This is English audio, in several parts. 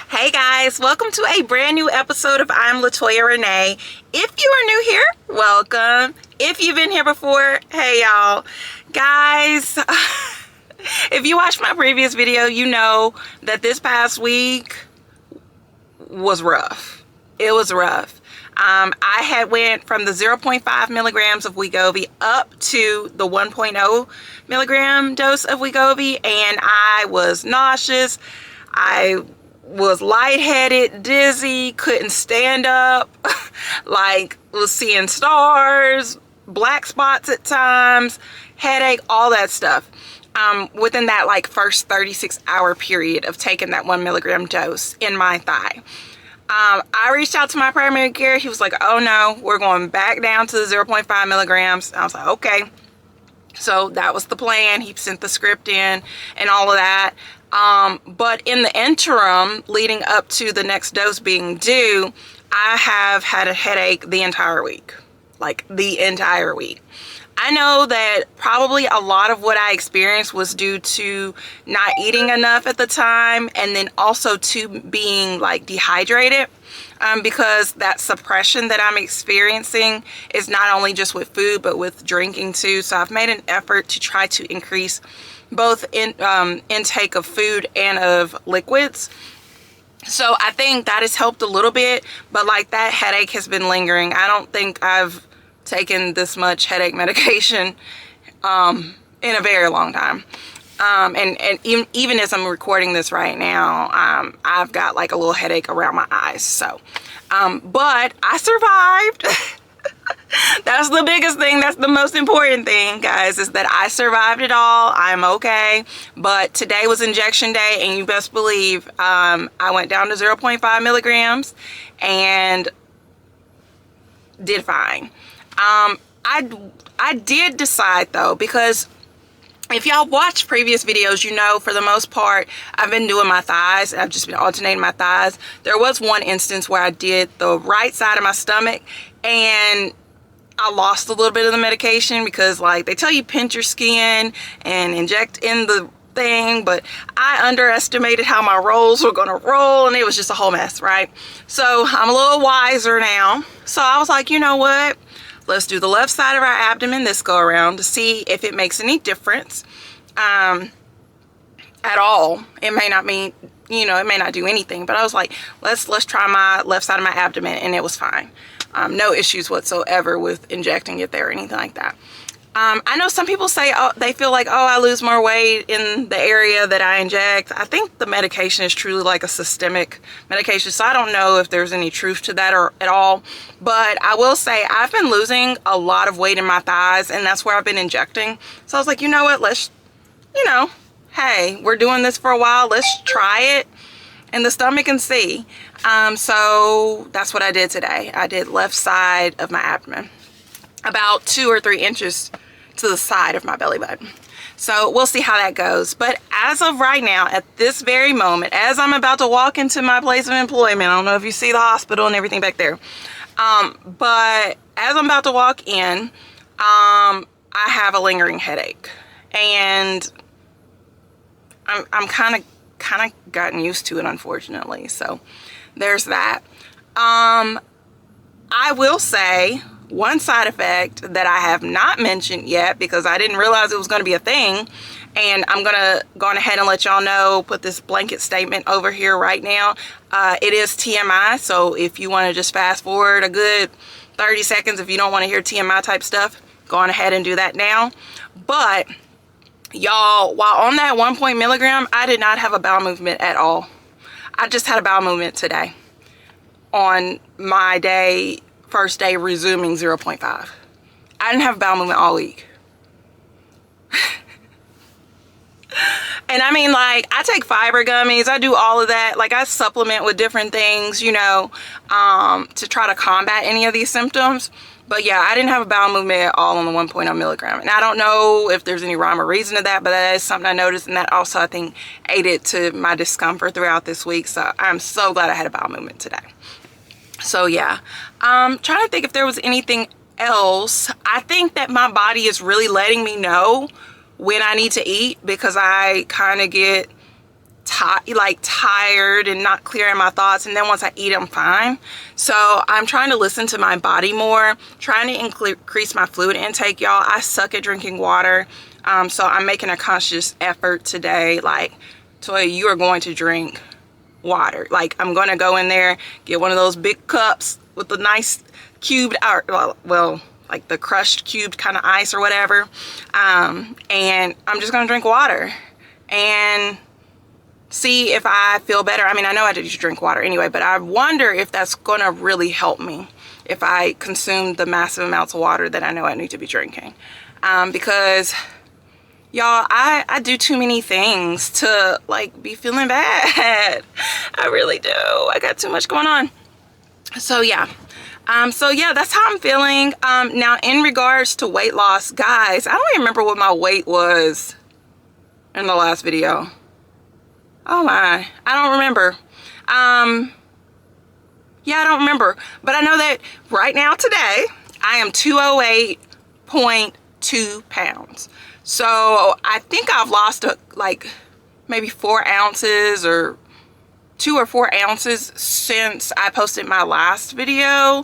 Hey guys, welcome to a brand new episode of I'm Latoya Renee. If you are new here, welcome. If you've been here before, hey y'all. Guys, if you watched my previous video, you know that this past week was rough. It was rough. I had went from the 0.5 milligrams of Wegovy up to the 1.0 milligram dose of Wegovy, and I was nauseous. I was lightheaded, dizzy, couldn't stand up, like was seeing stars, black spots at times, headache, all that stuff. Within that like first 36-hour period of taking that 1 milligram dose in my thigh. I reached out to my primary care. He was like, oh no, we're going back down to the 0.5 milligrams. I was like, okay. So that was the plan. He sent the script in and all of that. But in the interim, leading up to the next dose being due, I have had a headache the entire week. Like the entire week. I know that probably a lot of what I experienced was due to not eating enough at the time, and then also to being like dehydrated, because that suppression that I'm experiencing is not only just with food but with drinking too. So I've made an effort to try to increase both intake of food and of liquids. So I think that has helped a little bit, but like that headache has been lingering. I don't think I've taken this much headache medication in a very long time. And even as I'm recording this right now, I've got like a little headache around my eyes. So, but I survived. That's the biggest thing. That's the most important thing, guys, is that I survived it all. I'm okay. But today was injection day, and you best believe I went down to 0.5 milligrams and did fine. I did decide though, because if y'all watch previous videos, you know for the most part I've been doing my thighs. I've just been alternating my thighs. There was one instance where I did the right side of my stomach and I lost a little bit of the medication, because like they tell you pinch your skin and inject in the thing, but I underestimated how my rolls were gonna roll, and it was just a whole mess, right? So I'm a little wiser now. So I was like, you know what? Let's do the left side of our abdomen this go around to see if it makes any difference at all. It may not mean, you know, it may not do anything, but I was like, let's try my left side of my abdomen, and it was fine. No issues whatsoever with injecting it there or anything like that. I know some people say, oh, they feel like, oh, I lose more weight in the area that I inject. I think the medication is truly like a systemic medication, so I don't know if there's any truth to that or at all. But I will say I've been losing a lot of weight in my thighs, and that's where I've been injecting. So I was like, you know what, let's, you know, hey, we're doing this for a while. Let's try it in the stomach and see. So that's what I did today. I did left side of my abdomen, about 2 or 3 inches to the side of my belly button. So we'll see how that goes. But as of right now, at this very moment, as I'm about to walk into my place of employment, I don't know if you see the hospital and everything back there, but as I'm about to walk in, I have a lingering headache, and I'm kind of gotten used to it, unfortunately. So there's that. I will say one side effect that I have not mentioned yet, because I didn't realize it was going to be a thing, and I'm gonna go on ahead and let y'all know, put this blanket statement over here right now. It is TMI, so if you want to just fast forward a good 30 seconds if you don't want to hear TMI type stuff, go on ahead and do that now. But y'all, while on that 1 milligram, I did not have a bowel movement at all. I just had a bowel movement today on my first day resuming 0.5. I didn't have a bowel movement all week. And I mean, like, I take fiber gummies, I do all of that, like I supplement with different things, you know, to try to combat any of these symptoms. But yeah, I didn't have a bowel movement at all on the 1 milligram. And I don't know if there's any rhyme or reason to that, but that is something I noticed, and that also, I think, aided to my discomfort throughout this week. So I'm so glad I had a bowel movement today. So yeah, trying to think if there was anything else. I think that my body is really letting me know when I need to eat, because I kind of get tired and not clear in my thoughts, and then once I eat, I'm fine. So I'm trying to listen to my body more, trying to increase my fluid intake, y'all. I suck at drinking water, so I'm making a conscious effort today. Like, Toya, you are going to drink water. Like, I'm going to go in there, get one of those big cups with the nice cubed, well, like the crushed cubed kind of ice or whatever, and I'm just going to drink water and see if I feel better. I mean, I know I did drink water anyway, but I wonder if that's going to really help me if I consume the massive amounts of water that I know I need to be drinking. Because, y'all, I do too many things to, like, be feeling bad. I really do. I got too much going on. So, yeah. That's how I'm feeling. Now, in regards to weight loss, guys, I don't even remember what my weight was in the last video. Oh my, I don't remember. Yeah, I don't remember. But I know that right now today, I am 208.2 pounds. So I think I've lost like maybe 4 ounces or 2 or 4 ounces since I posted my last video.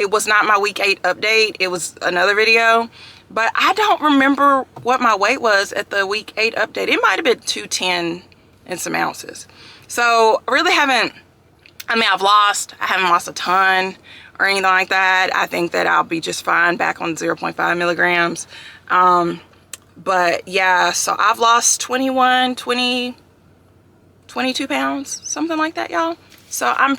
It was not my week 8 update. It was another video. But I don't remember what my weight was at the week 8 update. It might have been 210 and some ounces. So I really haven't, I haven't lost a ton or anything like that. I think that I'll be just fine back on 0.5 milligrams. But yeah, so I've lost 22 pounds, something like that, y'all. So I'm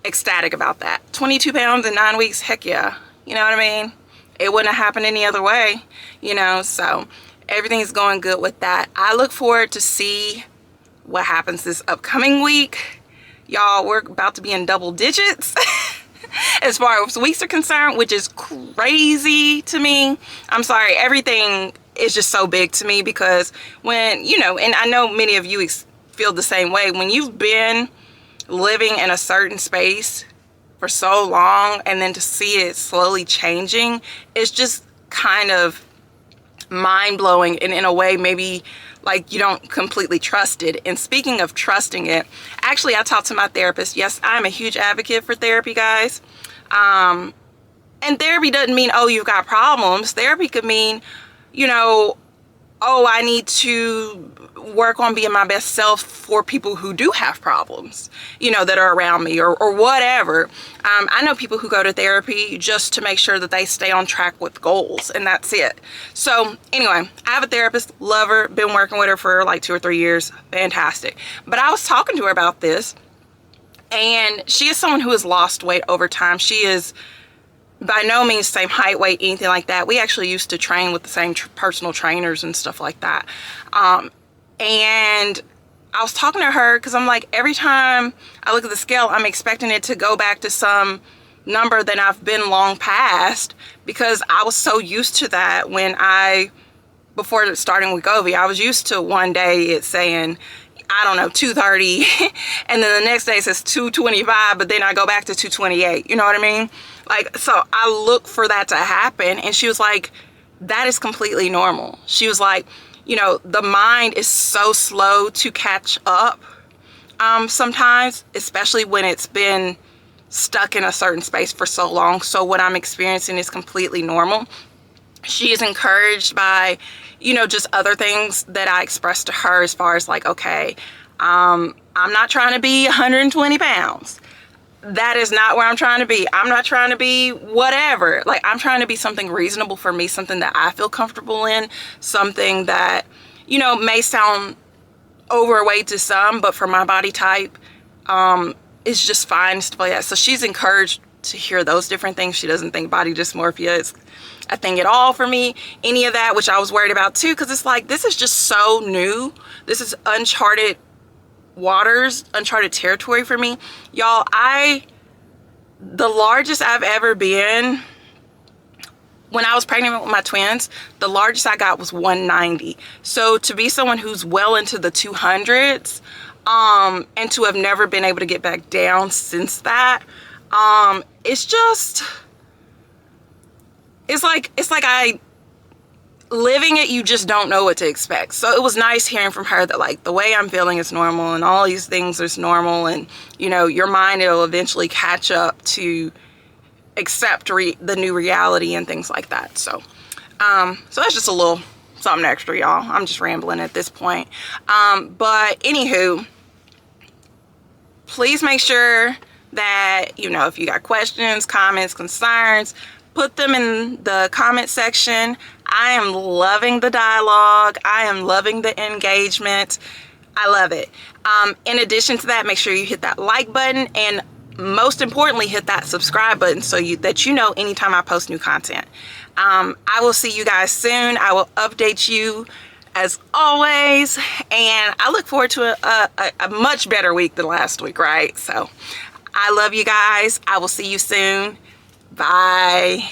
ecstatic about that. 22 pounds in 9 weeks, heck yeah. You know what I mean? It wouldn't have happened any other way, you know, so everything's going good with that. I look forward to see what happens this upcoming week. Y'all, we're about to be in double digits as far as weeks are concerned, which is crazy to me. I'm sorry, everything is just so big to me because when, you know, and I know many of you feel the same way, when you've been living in a certain space for so long and then to see it slowly changing, it's just kind of mind-blowing, and in a way maybe like you don't completely trust it. And speaking of trusting it, actually I talked to my therapist. Yes, I'm a huge advocate for therapy, guys. And therapy doesn't mean, oh, you've got problems. Therapy could mean, you know, oh, I need to work on being my best self for people who do have problems, you know, that are around me or whatever. I know people who go to therapy just to make sure that they stay on track with goals, and that's it. So anyway, I have a therapist, love her, been working with her for like 2 or 3 years, fantastic. But I was talking to her about this, and she is someone who has lost weight over time. She is by no means same height, weight, anything like that. We actually used to train with the same personal trainers and stuff like that. And I was talking to her because I'm like, every time I look at the scale, I'm expecting it to go back to some number that I've been long past, because I was so used to that before starting Wegovy. I was used to one day it's saying, I don't know, 230, and then the next day it says 225, but then I go back to 228. You know what I mean? Like, so I look for that to happen, and she was like, that is completely normal. She was like, you know, the mind is so slow to catch up sometimes, especially when it's been stuck in a certain space for so long. So what I'm experiencing is completely normal. She is encouraged by, you know, just other things that I expressed to her as far as like, okay, I'm not trying to be 120 pounds. That is not where I'm trying to be. I'm not trying to be whatever. Like, I'm trying to be something reasonable for me, something that I feel comfortable in, something that, you know, may sound overweight to some, but for my body type, it's just fine, stuff like that. So she's encouraged to hear those different things. She doesn't think body dysmorphia is a thing at all for me, any of that, which I was worried about too, because it's like, this is just so new. This is uncharted waters, uncharted territory for me. Y'all, the largest I've ever been, when I was pregnant with my twins, the largest I got was 190. So to be someone who's well into the 200s, and to have never been able to get back down since that, it's like living it, you just don't know what to expect. So it was nice hearing from her that like the way I'm feeling is normal and all these things is normal, and you know, your mind will eventually catch up to accept the new reality and things like that. So so that's just a little something extra, y'all. I'm just rambling at this point. But anywho, please make sure that, you know, if you got questions, comments, concerns, put them in the comment section. I am loving the dialogue. I am loving the engagement. I love it. In addition to that, make sure you hit that like button, and most importantly, hit that subscribe button so that you know anytime I post new content. I will see you guys soon. I will update you as always, and I look forward to a much better week than last week, right? So I love you guys. I will see you soon. Bye.